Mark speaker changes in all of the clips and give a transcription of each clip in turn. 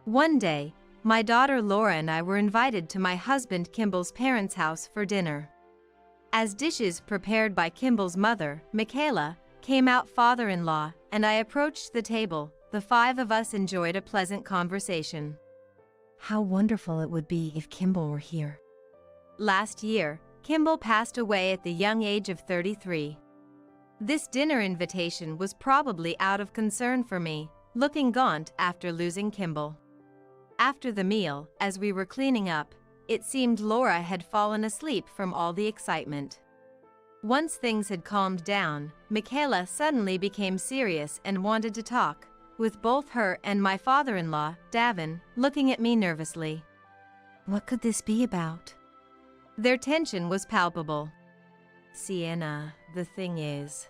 Speaker 1: One day, my daughter Laura and I were invited to my husband Kimball's parents' house for dinner. As dishes prepared by Kimball's mother, Michaela, came out father-in-law, and I approached the table, the five of us enjoyed a pleasant conversation.
Speaker 2: How wonderful it would be if Kimball were here.
Speaker 1: Last year, Kimball passed away at the young age of 33. This dinner invitation was probably out of concern for me, looking gaunt after losing Kimball. After the meal, as we were cleaning up, it seemed Laura had fallen asleep from all the excitement. Once things had calmed down, Michaela suddenly became serious and wanted to talk, with both her and my father-in-law, Davin, looking at me nervously.
Speaker 2: What could this be about?
Speaker 1: Their tension was palpable. Sienna, the thing is...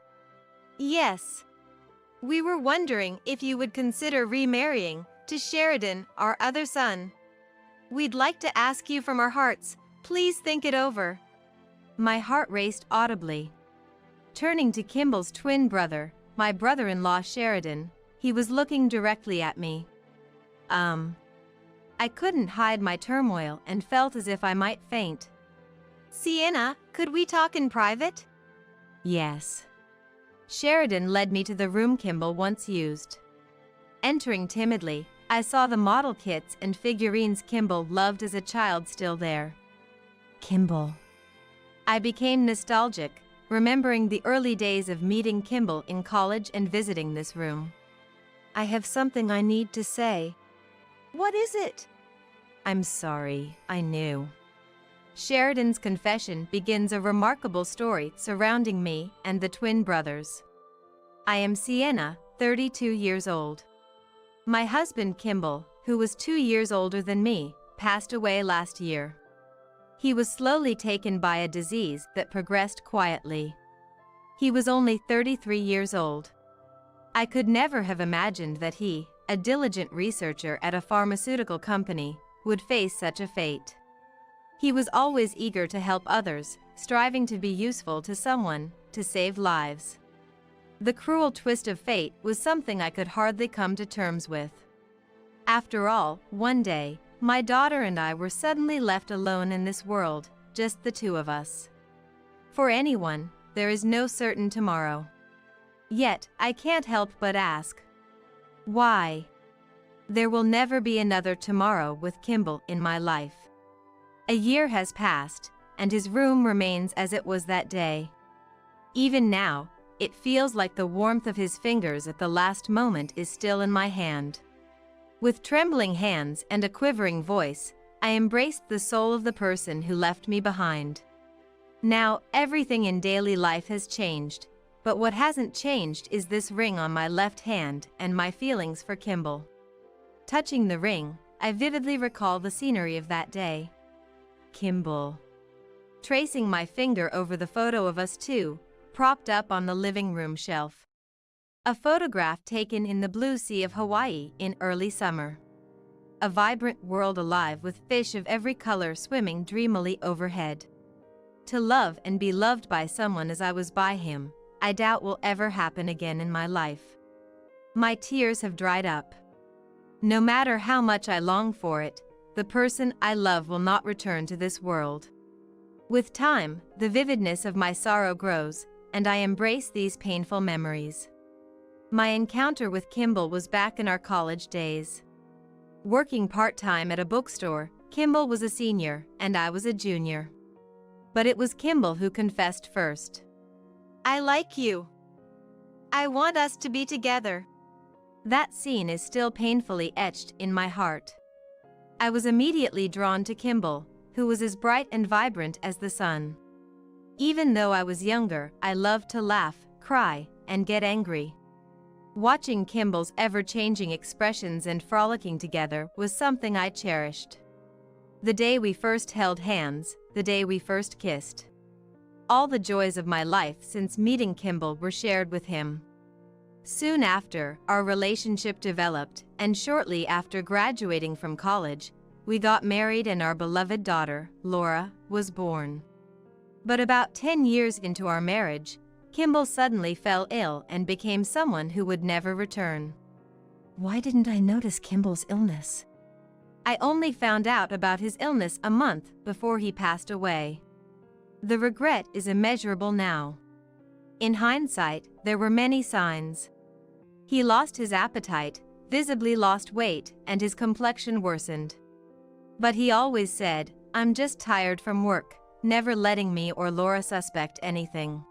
Speaker 1: Yes. We were wondering if you would consider remarrying to Sheridan, our other son. We'd like to ask you from our hearts, please think it over. My heart raced audibly. Turning to Kimball's twin brother, my brother-in-law Sheridan, he was looking directly at me. I couldn't hide my turmoil and felt as if I might faint. Sienna, could we talk in private?
Speaker 2: Yes.
Speaker 1: Sheridan led me to the room Kimball once used. Entering timidly, I saw the model kits and figurines Kimball loved as a child still there.
Speaker 2: Kimball.
Speaker 1: I became nostalgic, remembering the early days of meeting Kimball in college and visiting this room. I have something I need to say.
Speaker 3: What is it?
Speaker 1: I'm sorry, I knew. Sheridan's confession begins a remarkable story surrounding me and the twin brothers. I am Sienna, 32 years old. My husband Kimball, who was 2 years older than me, passed away last year. He was slowly taken by a disease that progressed quietly. He was only 33 years old. I could never have imagined that he, a diligent researcher at a pharmaceutical company, would face such a fate. He was always eager to help others, striving to be useful to someone, to save lives. The cruel twist of fate was something I could hardly come to terms with. After all, one day, my daughter and I were suddenly left alone in this world, just the two of us. For anyone, there is no certain tomorrow. Yet, I can't help but ask, why? There will never be another tomorrow with Kimball in my life. A year has passed, and his room remains as it was that day. Even now, it feels like the warmth of his fingers at the last moment is still in my hand. With trembling hands and a quivering voice, I embraced the soul of the person who left me behind. Now, everything in daily life has changed, but what hasn't changed is this ring on my left hand and my feelings for Kimball. Touching the ring, I vividly recall the scenery of that day. Kimball. Tracing my finger over the photo of us two, propped up on the living room shelf. A photograph taken in the blue sea of Hawaii in early summer. A vibrant world alive with fish of every color swimming dreamily overhead. To love and be loved by someone as I was by him, I doubt will ever happen again in my life. My tears have dried up. No matter how much I long for it, the person I love will not return to this world. With time, the vividness of my sorrow grows, and I embrace these painful memories. My encounter with Kimball was back in our college days. Working part-time at a bookstore, Kimball was a senior, and I was a junior. But it was Kimball who confessed first. I like you. I want us to be together. That scene is still painfully etched in my heart. I was immediately drawn to Kimball, who was as bright and vibrant as the sun. Even though I was younger, I loved to laugh, cry, and get angry. Watching Kimball's ever-changing expressions and frolicking together was something I cherished. The day we first held hands, the day we first kissed. All the joys of my life since meeting Kimball were shared with him. Soon after, our relationship developed, and shortly after graduating from college, we got married and our beloved daughter, Laura, was born. But about 10 years into our marriage, Kimball suddenly fell ill and became someone who would never return.
Speaker 2: Why didn't I notice Kimball's illness?
Speaker 1: I only found out about his illness a month before he passed away. The regret is immeasurable now. In hindsight, there were many signs. He lost his appetite, visibly lost weight, and his complexion worsened. But he always said, "I'm just tired from work," never letting me or Laura suspect anything.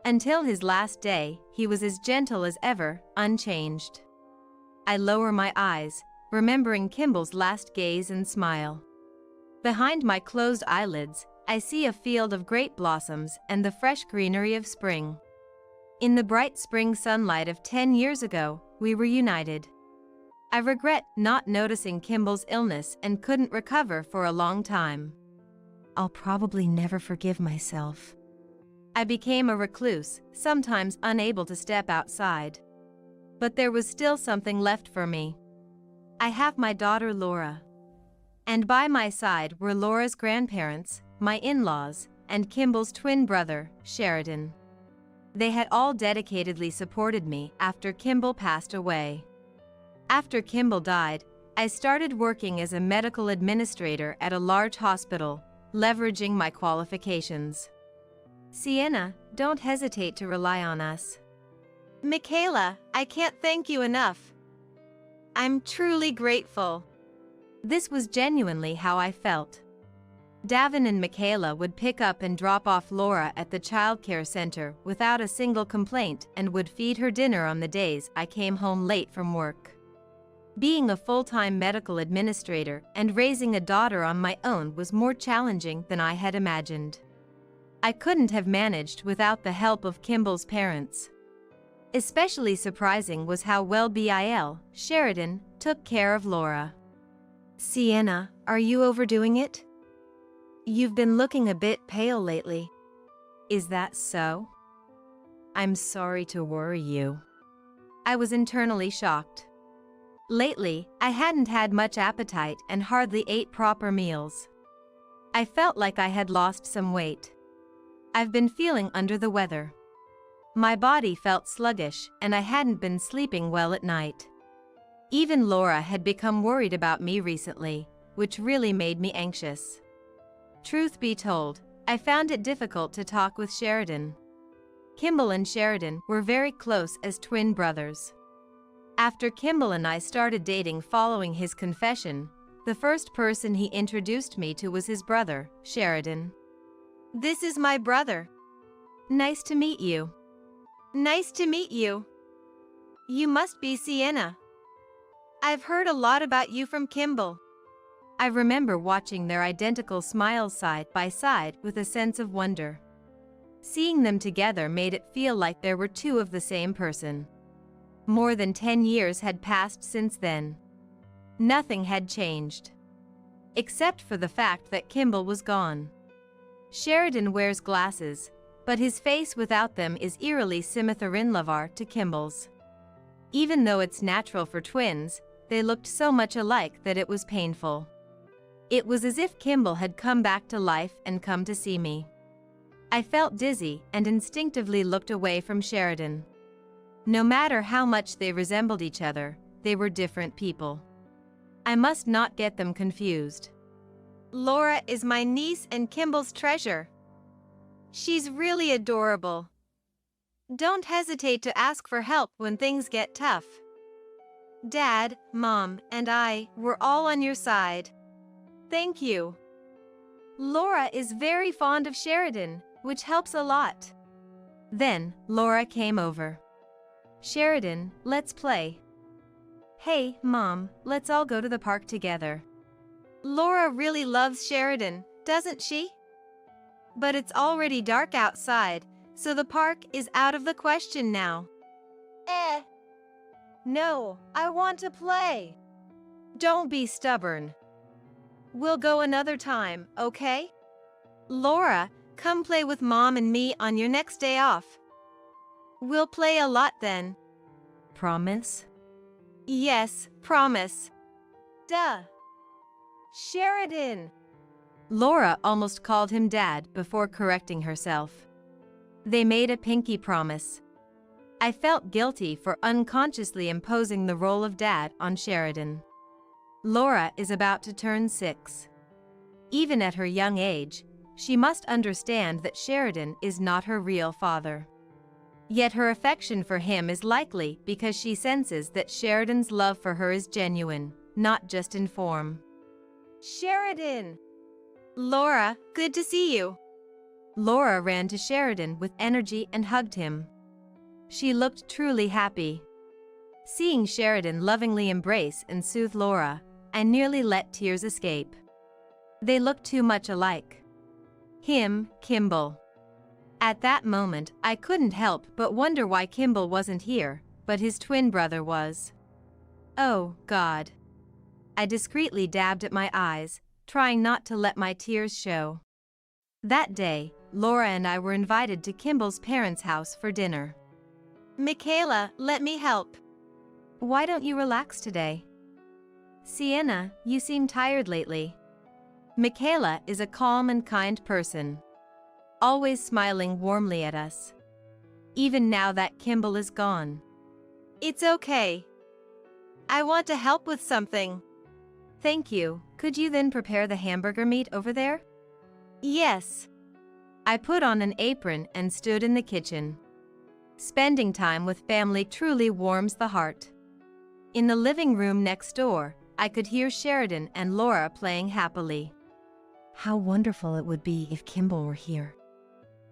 Speaker 1: Until his last day, he was as gentle as ever, unchanged. I lower my eyes, remembering Kimball's last gaze and smile. Behind my closed eyelids, I see a field of great blossoms and the fresh greenery of spring. In the bright spring sunlight of 10 years ago, we were united. I regret not noticing Kimball's illness and couldn't recover for a long time.
Speaker 2: I'll probably never forgive myself.
Speaker 1: I became a recluse, sometimes unable to step outside. But there was still something left for me. I have my daughter Laura. And by my side were Laura's grandparents, my in-laws, and Kimball's twin brother, Sheridan. They had all dedicatedly supported me after Kimball passed away. After Kimball died, I started working as a medical administrator at a large hospital, leveraging my qualifications. Sienna, don't hesitate to rely on us.
Speaker 3: Michaela, I can't thank you enough. I'm truly grateful.
Speaker 1: This was genuinely how I felt. Davin and Michaela would pick up and drop off Laura at the childcare center without a single complaint and would feed her dinner on the days I came home late from work. Being a full-time medical administrator and raising a daughter on my own was more challenging than I had imagined. I couldn't have managed without the help of Kimball's parents. Especially surprising was how well Bill Sheridan took care of Laura.
Speaker 3: Sienna, are you overdoing it? You've been looking a bit pale lately.
Speaker 1: Is that so? I'm sorry to worry you. I was internally shocked. Lately, I hadn't had much appetite and hardly ate proper meals. I felt like I had lost some weight. I've been feeling under the weather. My body felt sluggish and I hadn't been sleeping well at night. Even Laura had become worried about me recently, which really made me anxious. Truth be told, I found it difficult to talk with Sheridan. Kimball and Sheridan were very close as twin brothers. After Kimball and I started dating following his confession, the first person he introduced me to was his brother, Sheridan.
Speaker 3: This is my brother.
Speaker 1: Nice to meet you.
Speaker 3: Nice to meet you. You must be Sienna. I've heard a lot about you from Kimball.
Speaker 1: I remember watching their identical smiles side by side with a sense of wonder. Seeing them together made it feel like there were two of the same person. More than 10 years had passed since then. Nothing had changed. Except for the fact that Kimball was gone. Sheridan wears glasses, but his face without them is eerily similar to Kimball's. Even though it's natural for twins, they looked so much alike that it was painful. It was as if Kimball had come back to life and come to see me. I felt dizzy and instinctively looked away from Sheridan. No matter how much they resembled each other, they were different people. I must not get them confused.
Speaker 3: Laura is my niece and Kimball's treasure. She's really adorable. Don't hesitate to ask for help when things get tough. Dad, Mom, and I were all on your side. Thank you.
Speaker 1: Laura is very fond of Sheridan, which helps a lot. Then, Laura came over. Sheridan, let's play. Hey, Mom, let's all go to the park together.
Speaker 3: Laura really loves Sheridan, doesn't she? But it's already dark outside, so the park is out of the question now. No, I want to play.
Speaker 1: Don't be stubborn.
Speaker 3: We'll go another time, okay? Laura, come play with Mom and me on your next day off. We'll play a lot then.
Speaker 1: Promise?
Speaker 3: Yes, promise. Duh. Sheridan.
Speaker 1: Laura almost called him Dad before correcting herself. They made a pinky promise. I felt guilty for unconsciously imposing the role of Dad on Sheridan. Laura is about to turn 6. Even at her young age, she must understand that Sheridan is not her real father. Yet her affection for him is likely because she senses that Sheridan's love for her is genuine, not just in form.
Speaker 3: Sheridan! Laura, good to see you.
Speaker 1: Laura ran to Sheridan with energy and hugged him. She looked truly happy. Seeing Sheridan lovingly embrace and soothe Laura, I nearly let tears escape. They looked too much alike. Him, Kimball. At that moment, I couldn't help but wonder why Kimball wasn't here, but his twin brother was. Oh, God. I discreetly dabbed at my eyes, trying not to let my tears show. That day, Laura and I were invited to Kimball's parents' house for dinner.
Speaker 3: Michaela, let me help.
Speaker 1: Why don't you relax today? Sienna, you seem tired lately. Michaela is a calm and kind person, always smiling warmly at us. Even now that Kimball is gone.
Speaker 3: It's okay. I want to help with something.
Speaker 1: Thank you. Could you then prepare the hamburger meat over there?
Speaker 3: Yes.
Speaker 1: I put on an apron and stood in the kitchen. Spending time with family truly warms the heart. In the living room next door, I could hear Sheridan and Laura playing happily.
Speaker 2: How wonderful it would be if Kimball were here.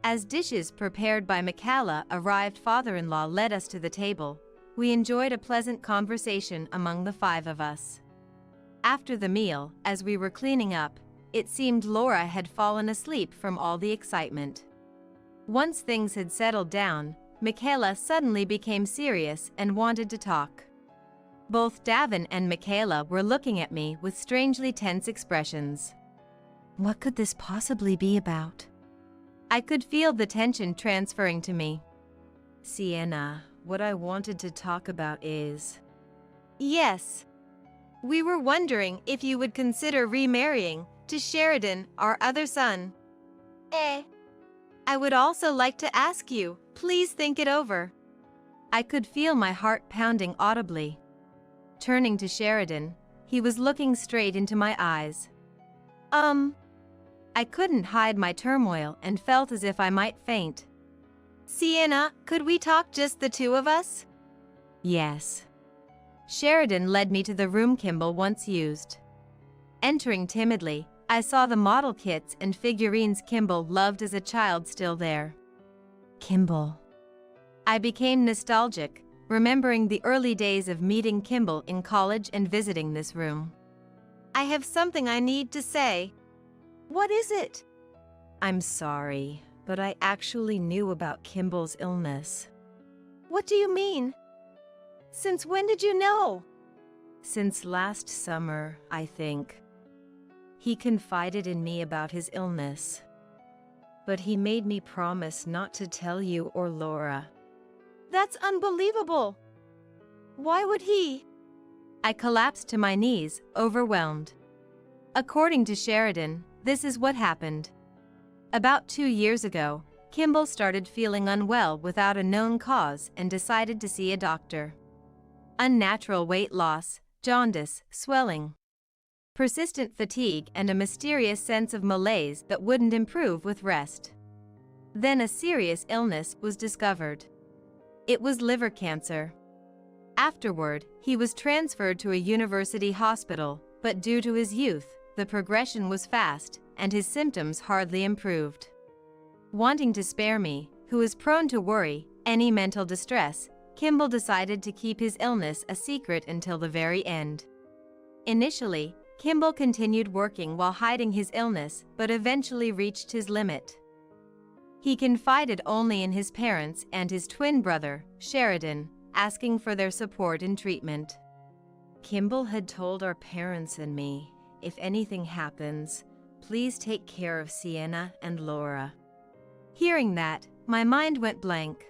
Speaker 1: As dishes prepared by Michaela arrived, father-in-law led us to the table. We enjoyed a pleasant conversation among the 5 of us. After the meal, as we were cleaning up, it seemed Laura had fallen asleep from all the excitement. Once things had settled down, Michaela suddenly became serious and wanted to talk. Both Davin and Michaela were looking at me with strangely tense expressions.
Speaker 2: What could this possibly be about?
Speaker 1: I could feel the tension transferring to me. Sienna, what I wanted to talk about is…
Speaker 3: Yes. We were wondering if you would consider remarrying to Sheridan, our other son. I would also like to ask you, please think it over.
Speaker 1: I could feel my heart pounding audibly. Turning to Sheridan, he was looking straight into my eyes. I couldn't hide my turmoil and felt as if I might faint.
Speaker 3: Sienna, could we talk just the 2 of us?
Speaker 1: Yes. Sheridan led me to the room Kimball once used. Entering timidly, I saw the model kits and figurines Kimball loved as a child still there.
Speaker 2: Kimball.
Speaker 1: I became nostalgic, remembering the early days of meeting Kimball in college and visiting this room.
Speaker 3: I have something I need to say. What is it?
Speaker 1: I'm sorry, but I actually knew about Kimball's illness.
Speaker 3: What do you mean? Since when did you know?
Speaker 1: Since last summer, I think. He confided in me about his illness. But he made me promise not to tell you or Laura.
Speaker 3: That's unbelievable. Why would he?
Speaker 1: I collapsed to my knees, overwhelmed. According to Sheridan, this is what happened. About 2 years ago, Kimball started feeling unwell without a known cause and decided to see a doctor. Unnatural weight loss, jaundice, swelling, persistent fatigue, and a mysterious sense of malaise that wouldn't improve with rest. Then a serious illness was discovered. It was liver cancer. Afterward, he was transferred to a university hospital, but due to his youth, the progression was fast, and his symptoms hardly improved. Wanting to spare me, who is prone to worry, any mental distress, Kimball decided to keep his illness a secret until the very end. Initially, Kimball continued working while hiding his illness, but eventually reached his limit. He confided only in his parents and his twin brother, Sheridan, asking for their support in treatment. Kimball had told our parents and me, if anything happens, please take care of Sienna and Laura. Hearing that, my mind went blank.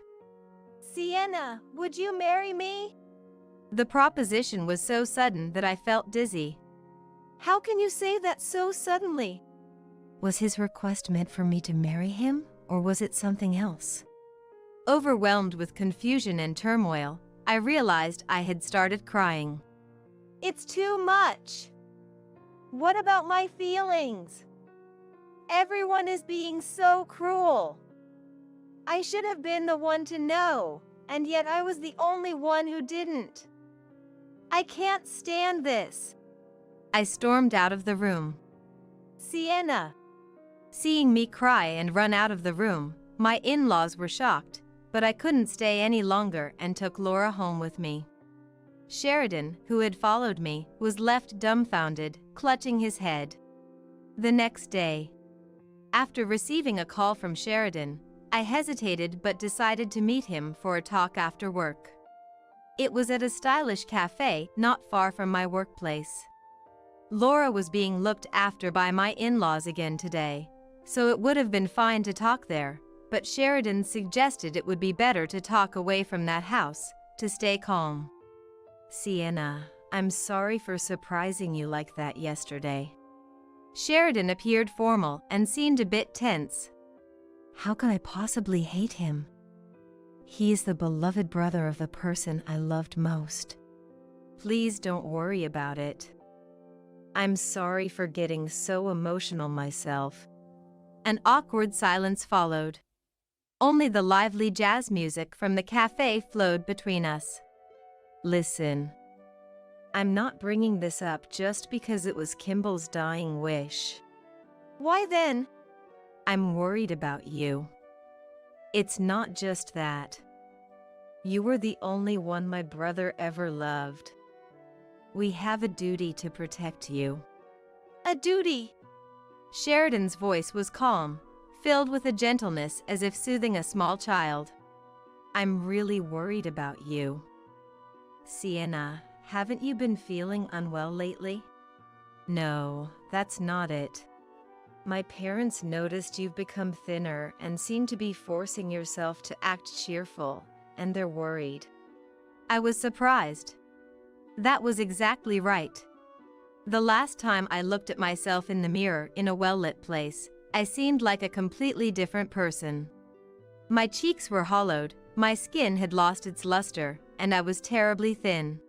Speaker 3: Sienna, would you marry me?
Speaker 1: The proposition was so sudden that I felt dizzy.
Speaker 3: How can you say that so suddenly?
Speaker 2: Was his request meant for me to marry him, or was it something else?
Speaker 1: Overwhelmed with confusion and turmoil, I realized I had started crying.
Speaker 3: It's too much. What about my feelings? Everyone is being so cruel. I should have been the one to know, and yet I was the only one who didn't. I can't stand this.
Speaker 1: I stormed out of the room.
Speaker 3: Sienna.
Speaker 1: Seeing me cry and run out of the room, my in-laws were shocked, but I couldn't stay any longer and took Laura home with me. Sheridan, who had followed me, was left dumbfounded, clutching his head. The next day, after receiving a call from Sheridan, I hesitated but decided to meet him for a talk after work. It was at a stylish cafe not far from my workplace. Laura was being looked after by my in-laws again today, so it would have been fine to talk there, but Sheridan suggested it would be better to talk away from that house, to stay calm. Sienna, I'm sorry for surprising you like that yesterday. Sheridan appeared formal and seemed a bit tense.
Speaker 2: How could I possibly hate him? He is the beloved brother of the person I loved most.
Speaker 1: Please don't worry about it. I'm sorry for getting so emotional myself. An awkward silence followed. Only the lively jazz music from the cafe flowed between us. Listen, I'm not bringing this up just because it was Kimball's dying wish.
Speaker 3: Why then?
Speaker 1: I'm worried about you. It's not just that. You were the only one my brother ever loved. We have a duty to protect you.
Speaker 3: A duty?
Speaker 1: Sheridan's voice was calm, filled with a gentleness as if soothing a small child. I'm really worried about you. Sienna, haven't you been feeling unwell lately? No, that's not it. My parents noticed you've become thinner and seem to be forcing yourself to act cheerful, and they're worried. I was surprised. That was exactly right. The last time I looked at myself in the mirror in a well-lit place, I seemed like a completely different person. My cheeks were hollowed, my skin had lost its luster, and I was terribly thin.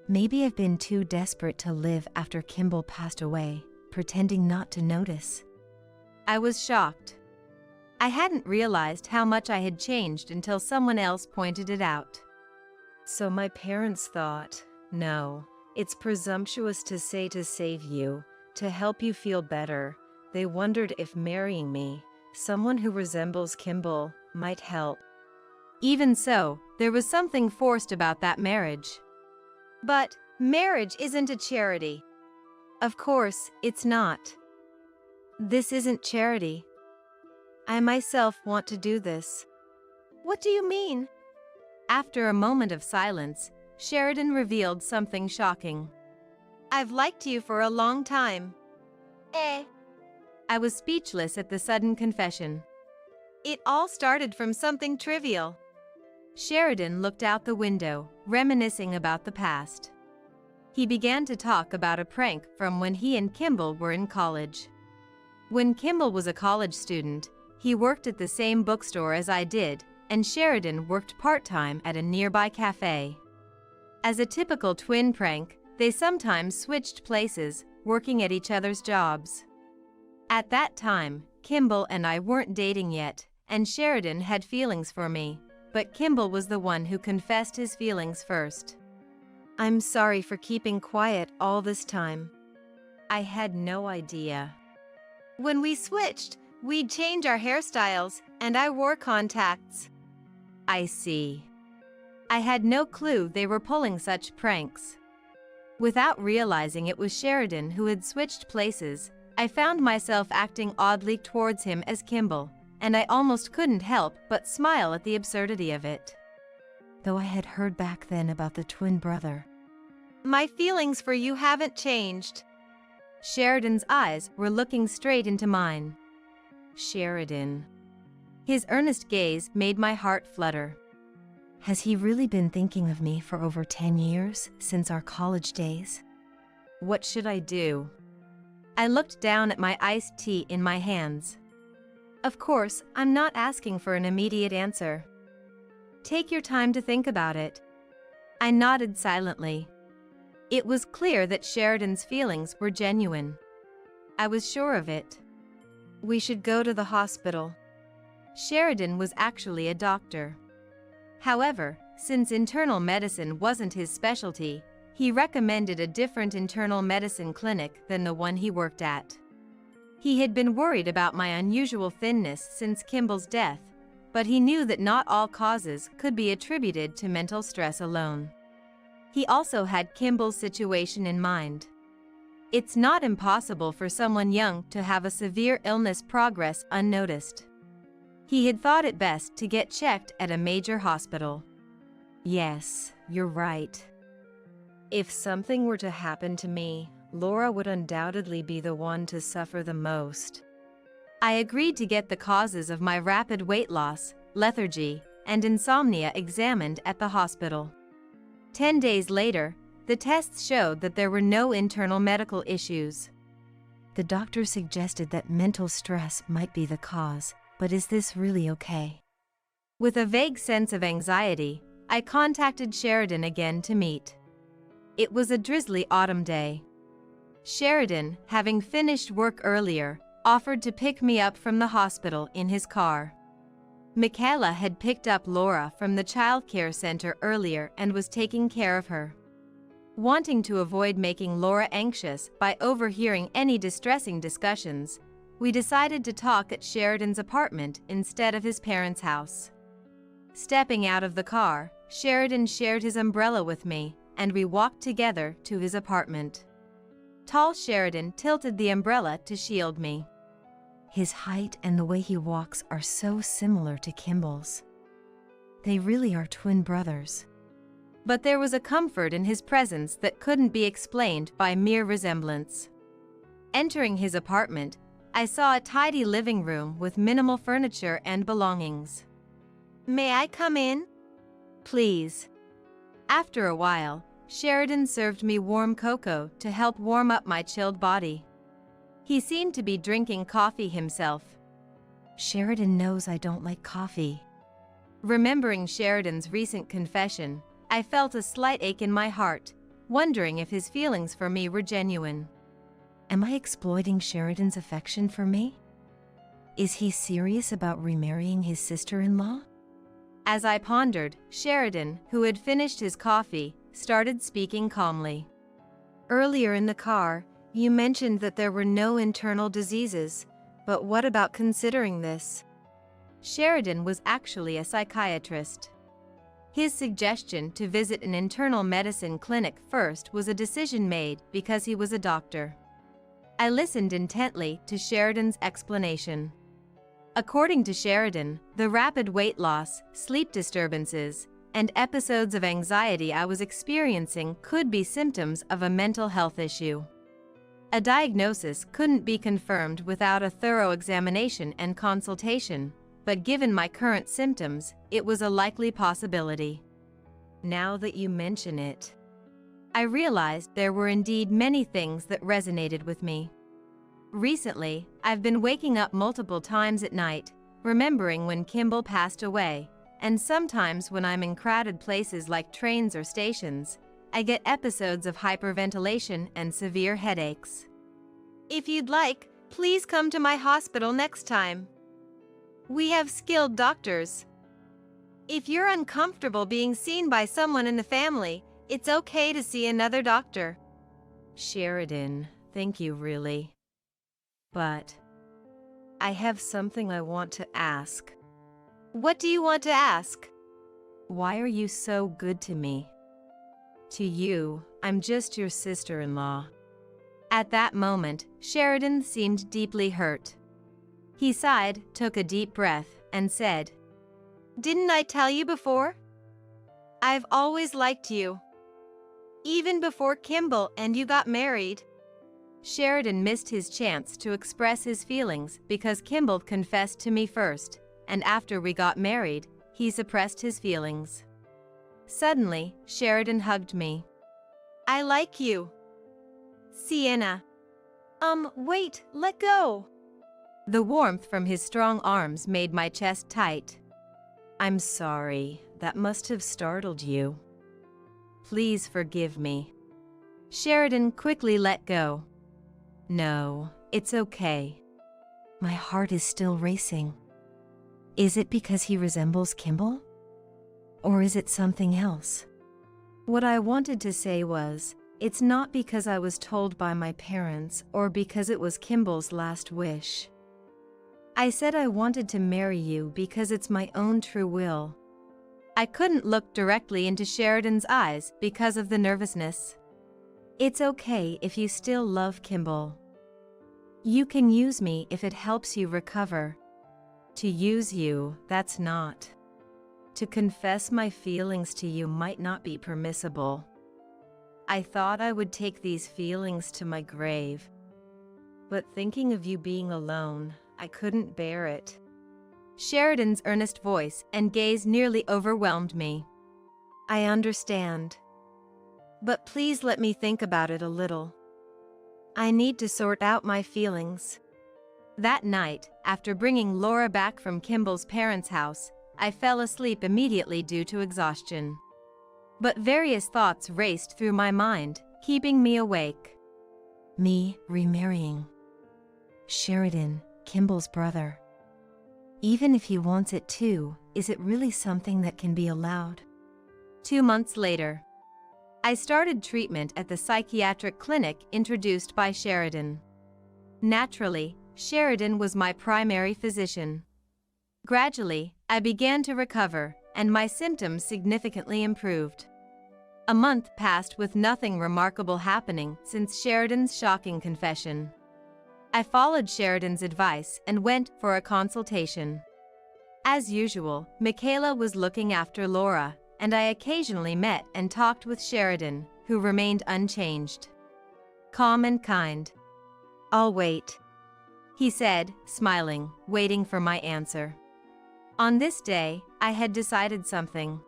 Speaker 2: Maybe I've been too desperate to live after Kimball passed away, pretending not to notice.
Speaker 1: I was shocked. I hadn't realized how much I had changed until someone else pointed it out. So my parents thought, no, it's presumptuous to say to save you, to help you feel better. They wondered if marrying me, someone who resembles Kimball, might help. Even so, there was something forced about that marriage.
Speaker 3: But marriage isn't a charity.
Speaker 1: Of course, it's not. This isn't charity. I myself want to do this.
Speaker 3: What do you mean?
Speaker 1: After a moment of silence, Sheridan revealed something shocking.
Speaker 3: I've liked you for a long time.
Speaker 1: I was speechless at the sudden confession.
Speaker 3: It all started from something trivial.
Speaker 1: Sheridan looked out the window, reminiscing about the past. He began to talk about a prank from when he and Kimball were in college. When Kimball was a college student, he worked at the same bookstore as I did, and Sheridan worked part-time at a nearby cafe. As a typical twin prank, they sometimes switched places, working at each other's jobs. At that time, Kimball and I weren't dating yet, and Sheridan had feelings for me, but Kimball was the one who confessed his feelings first. I'm sorry for keeping quiet all this time. I had no idea.
Speaker 3: When we switched, we'd change our hairstyles, and I wore contacts.
Speaker 1: I see. I had no clue they were pulling such pranks. Without realizing it was Sheridan who had switched places, I found myself acting oddly towards him as Kimball, and I almost couldn't help but smile at the absurdity of it.
Speaker 2: Though I had heard back then about the twin brother.
Speaker 3: My feelings for you haven't changed.
Speaker 1: Sheridan's eyes were looking straight into mine. Sheridan. His earnest gaze made my heart flutter.
Speaker 2: Has he really been thinking of me for over 10 years, since our college days?
Speaker 1: What should I do? I looked down at my iced tea in my hands. Of course, I'm not asking for an immediate answer. Take your time to think about it. I nodded silently. It was clear that Sheridan's feelings were genuine. I was sure of it.
Speaker 3: We should go to the hospital.
Speaker 1: Sheridan was actually a doctor. However, since internal medicine wasn't his specialty, he recommended a different internal medicine clinic than the one he worked at. He had been worried about my unusual thinness since Kimball's death, but he knew that not all causes could be attributed to mental stress alone. He also had Kimball's situation in mind. It's not impossible for someone young to have a severe illness progress unnoticed. He had thought it best to get checked at a major hospital.
Speaker 2: Yes, you're right.
Speaker 3: If something were to happen to me, Laura would undoubtedly be the one to suffer the most.
Speaker 1: I agreed to get the causes of my rapid weight loss, lethargy, and insomnia examined at the hospital. 10 days later, the tests showed that there were no internal medical issues.
Speaker 2: The doctor suggested that mental stress might be the cause, but is this really okay?
Speaker 1: With a vague sense of anxiety, I contacted Sheridan again to meet. It was a drizzly autumn day. Sheridan, having finished work earlier, offered to pick me up from the hospital in his car. Michaela had picked up Laura from the childcare center earlier and was taking care of her. Wanting to avoid making Laura anxious by overhearing any distressing discussions, we decided to talk at Sheridan's apartment instead of his parents' house. Stepping out of the car, Sheridan shared his umbrella with me, and we walked together to his apartment. Tall Sheridan tilted the umbrella to shield me.
Speaker 2: His height and the way he walks are so similar to Kimball's. They really are twin brothers.
Speaker 1: But there was a comfort in his presence that couldn't be explained by mere resemblance. Entering his apartment, I saw a tidy living room with minimal furniture and belongings.
Speaker 3: May I come in?
Speaker 1: Please. After a while, Sheridan served me warm cocoa to help warm up my chilled body. He seemed to be drinking coffee himself.
Speaker 2: Sheridan knows I don't like coffee.
Speaker 1: Remembering Sheridan's recent confession, I felt a slight ache in my heart, wondering if his feelings for me were genuine.
Speaker 2: Am I exploiting Sheridan's affection for me? Is he serious about remarrying his sister-in-law?
Speaker 1: As I pondered, Sheridan, who had finished his coffee, started speaking calmly.
Speaker 3: Earlier in the car, you mentioned that there were no internal diseases, but what about considering this?
Speaker 1: Sheridan was actually a psychiatrist. His suggestion to visit an internal medicine clinic first was a decision made because he was a doctor. I listened intently to Sheridan's explanation. According to Sheridan, the rapid weight loss, sleep disturbances, and episodes of anxiety I was experiencing could be symptoms of a mental health issue. A diagnosis couldn't be confirmed without a thorough examination and consultation, but given my current symptoms, it was a likely possibility.
Speaker 3: Now that you mention it,
Speaker 1: I realized there were indeed many things that resonated with me. Recently, I've been waking up multiple times at night, remembering when Kimball passed away, and sometimes when I'm in crowded places like trains or stations, I get episodes of hyperventilation and severe headaches.
Speaker 3: If you'd like, please come to my hospital next time. We have skilled doctors. If you're uncomfortable being seen by someone in the family, it's okay to see another doctor.
Speaker 1: Sheridan, thank you really. But
Speaker 3: I have something I want to ask. What do you want to ask?
Speaker 1: Why are you so good to me? To you, I'm just your sister-in-law. At that moment, Sheridan seemed deeply hurt. He sighed, took a deep breath, and said,
Speaker 3: Didn't I tell you before? I've always liked you. Even before Kimball and you got married.
Speaker 1: Sheridan missed his chance to express his feelings because Kimball confessed to me first, and after we got married, he suppressed his feelings. Suddenly, Sheridan hugged me.
Speaker 3: I like you. Sienna. Wait, let go.
Speaker 1: The warmth from his strong arms made my chest tight. I'm sorry, that must have startled you. Please forgive me. Sheridan quickly let go. No, it's okay.
Speaker 2: My heart is still racing. Is it because he resembles Kimball? Or is it something else?
Speaker 1: What I wanted to say was, it's not because I was told by my parents or because it was Kimball's last wish. I said I wanted to marry you because it's my own true will. I couldn't look directly into Sheridan's eyes because of the nervousness. It's okay if you still love Kimball. You can use me if it helps you recover. To use you, that's not. To confess my feelings to you might not be permissible. I thought I would take these feelings to my grave. But thinking of you being alone, I couldn't bear it. Sheridan's earnest voice and gaze nearly overwhelmed me. I understand. But please let me think about it a little. I need to sort out my feelings. That night, after bringing Laura back from Kimball's parents' house, I fell asleep immediately due to exhaustion. But various thoughts raced through my mind, keeping me awake.
Speaker 2: Me remarrying. Sheridan, Kimball's brother. Even if he wants it too, is it really something that can be allowed?
Speaker 1: 2 months later, I started treatment at the psychiatric clinic introduced by Sheridan. Naturally, Sheridan was my primary physician. Gradually, I began to recover, and my symptoms significantly improved. A month passed with nothing remarkable happening since Sheridan's shocking confession. I followed Sheridan's advice and went for a consultation. As usual, Michaela was looking after Laura, and I occasionally met and talked with Sheridan, who remained unchanged. Calm and kind. "I'll wait," he said, smiling, waiting for my answer. On this day, I had decided something.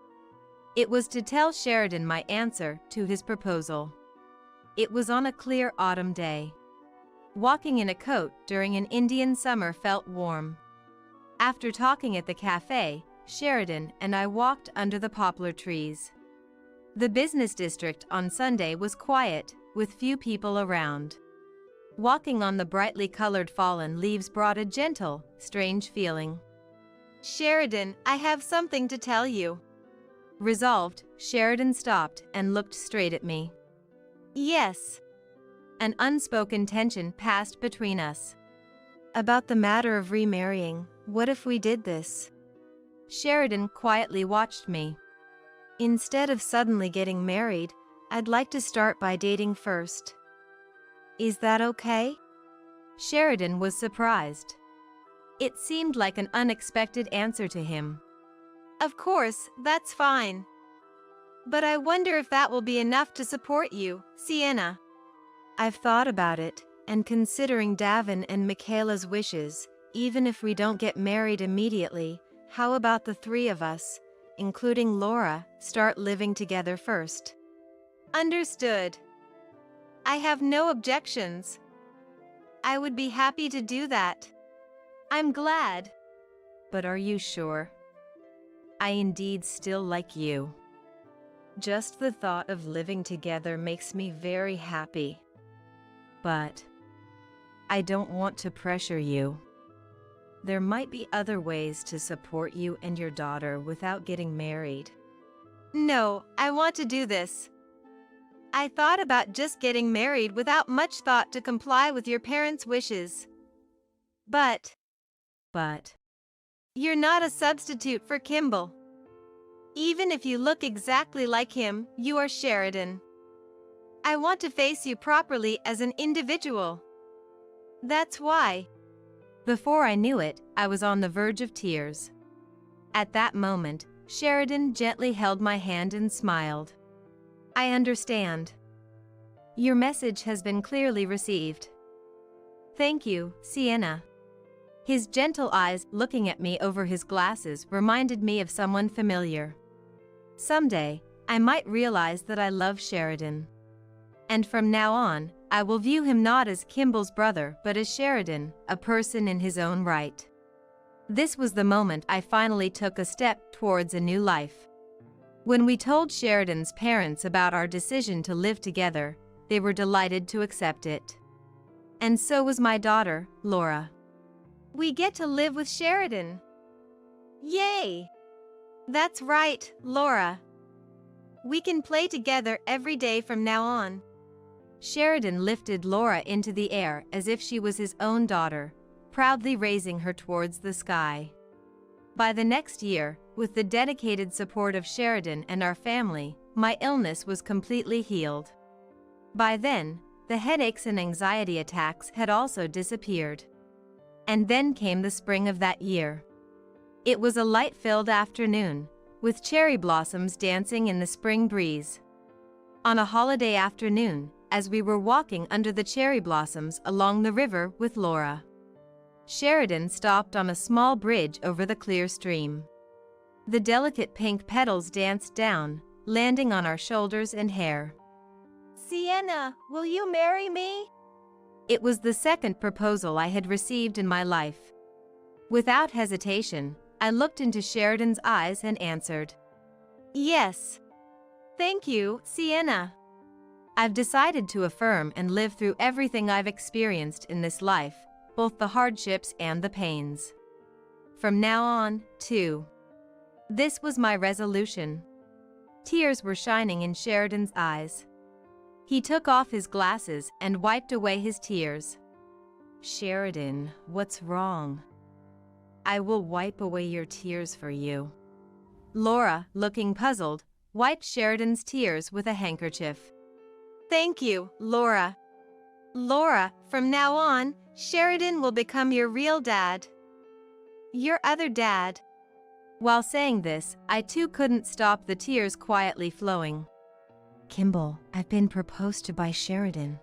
Speaker 1: It was to tell Sheridan my answer to his proposal. It was on a clear autumn day. Walking in a coat during an Indian summer felt warm. After talking at the cafe, Sheridan and I walked under the poplar trees. The business district on Sunday was quiet, with few people around. Walking on the brightly colored fallen leaves brought a gentle, strange feeling. "Sheridan, I have something to tell you." Resolved, Sheridan stopped and looked straight at me. "Yes." An unspoken tension passed between us. "About the matter of remarrying, what if we did this?" Sheridan quietly watched me. "Instead of suddenly getting married, I'd like to start by dating first. Is that okay?" Sheridan was surprised. It seemed like an unexpected answer to him. "Of course, that's fine. But I wonder if that will be enough to support you, Sienna." "I've thought about it, and considering Davin and Michaela's wishes, even if we don't get married immediately, how about the three of us, including Laura, start living together first?" "Understood. I have no objections. I would be happy to do that. I'm glad." "But are you sure? I indeed still like you. Just the thought of living together makes me very happy. But I don't want to pressure you. There might be other ways to support you and your daughter without getting married." "No, I want to do this. I thought about just getting married without much thought to comply with your parents' wishes. But you're not a substitute for Kimball. Even if you look exactly like him, you are Sheridan. I want to face you properly as an individual. That's why." Before I knew it, I was on the verge of tears. At that moment, Sheridan gently held my hand and smiled. "I understand. Your message has been clearly received. Thank you, Sienna." His gentle eyes looking at me over his glasses reminded me of someone familiar. Someday, I might realize that I love Sheridan. And from now on, I will view him not as Kimball's brother but as Sheridan, a person in his own right. This was the moment I finally took a step towards a new life. When we told Sheridan's parents about our decision to live together, they were delighted to accept it. And so was my daughter, Laura.
Speaker 3: We get to live with Sheridan. Yay! That's right, Laura. We can play together every day from now on.
Speaker 1: Sheridan lifted Laura into the air as if she was his own daughter, proudly raising her towards the sky. By the next year, with the dedicated support of Sheridan and our family, my illness was completely healed. By then, the headaches and anxiety attacks had also disappeared. And then came the spring of that year. It was a light-filled afternoon, with cherry blossoms dancing in the spring breeze. On a holiday afternoon, as we were walking under the cherry blossoms along the river with Laura, Sheridan stopped on a small bridge over the clear stream. The delicate pink petals danced down, landing on our shoulders and hair.
Speaker 3: Sienna, will you marry me?
Speaker 1: It was the second proposal I had received in my life. Without hesitation, I looked into Sheridan's eyes and answered,
Speaker 3: Yes. Thank you, Sienna.
Speaker 1: I've decided to affirm and live through everything I've experienced in this life, both the hardships and the pains. From now on, too. This was my resolution. Tears were shining in Sheridan's eyes. He took off his glasses and wiped away his tears. Sheridan, what's wrong? I will wipe away your tears for you. Laura, looking puzzled, wiped Sheridan's tears with a handkerchief.
Speaker 3: Thank you, Laura. Laura, from now on, Sheridan will become your real dad. Your other dad.
Speaker 1: While saying this, I too couldn't stop the tears quietly flowing.
Speaker 2: Kimball, I've been proposed to by Sheridan.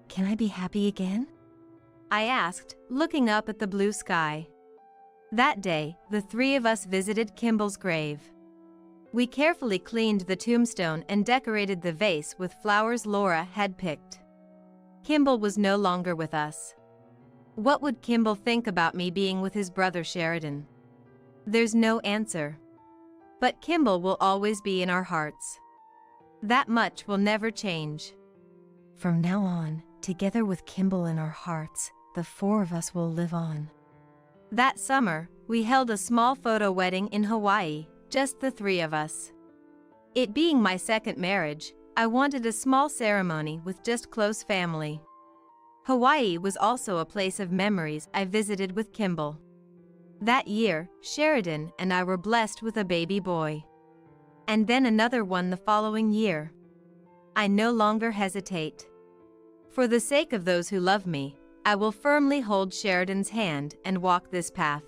Speaker 2: Can I be happy again?
Speaker 1: I asked, looking up at the blue sky. That day, the three of us visited Kimball's grave. We carefully cleaned the tombstone and decorated the vase with flowers Laura had picked. Kimball was no longer with us. What would Kimball think about me being with his brother Sheridan? There's no answer. But Kimball will always be in our hearts. That much will never change.
Speaker 2: From now on, together with Kimball in our hearts, the four of us will live on.
Speaker 1: That summer, we held a small photo wedding in Hawaii, just the three of us. It being my second marriage, I wanted a small ceremony with just close family. Hawaii was also a place of memories I visited with Kimball. That year, Sheridan and I were blessed with a baby boy. And then another one the following year. I no longer hesitate. For the sake of those who love me, I will firmly hold Sheridan's hand and walk this path.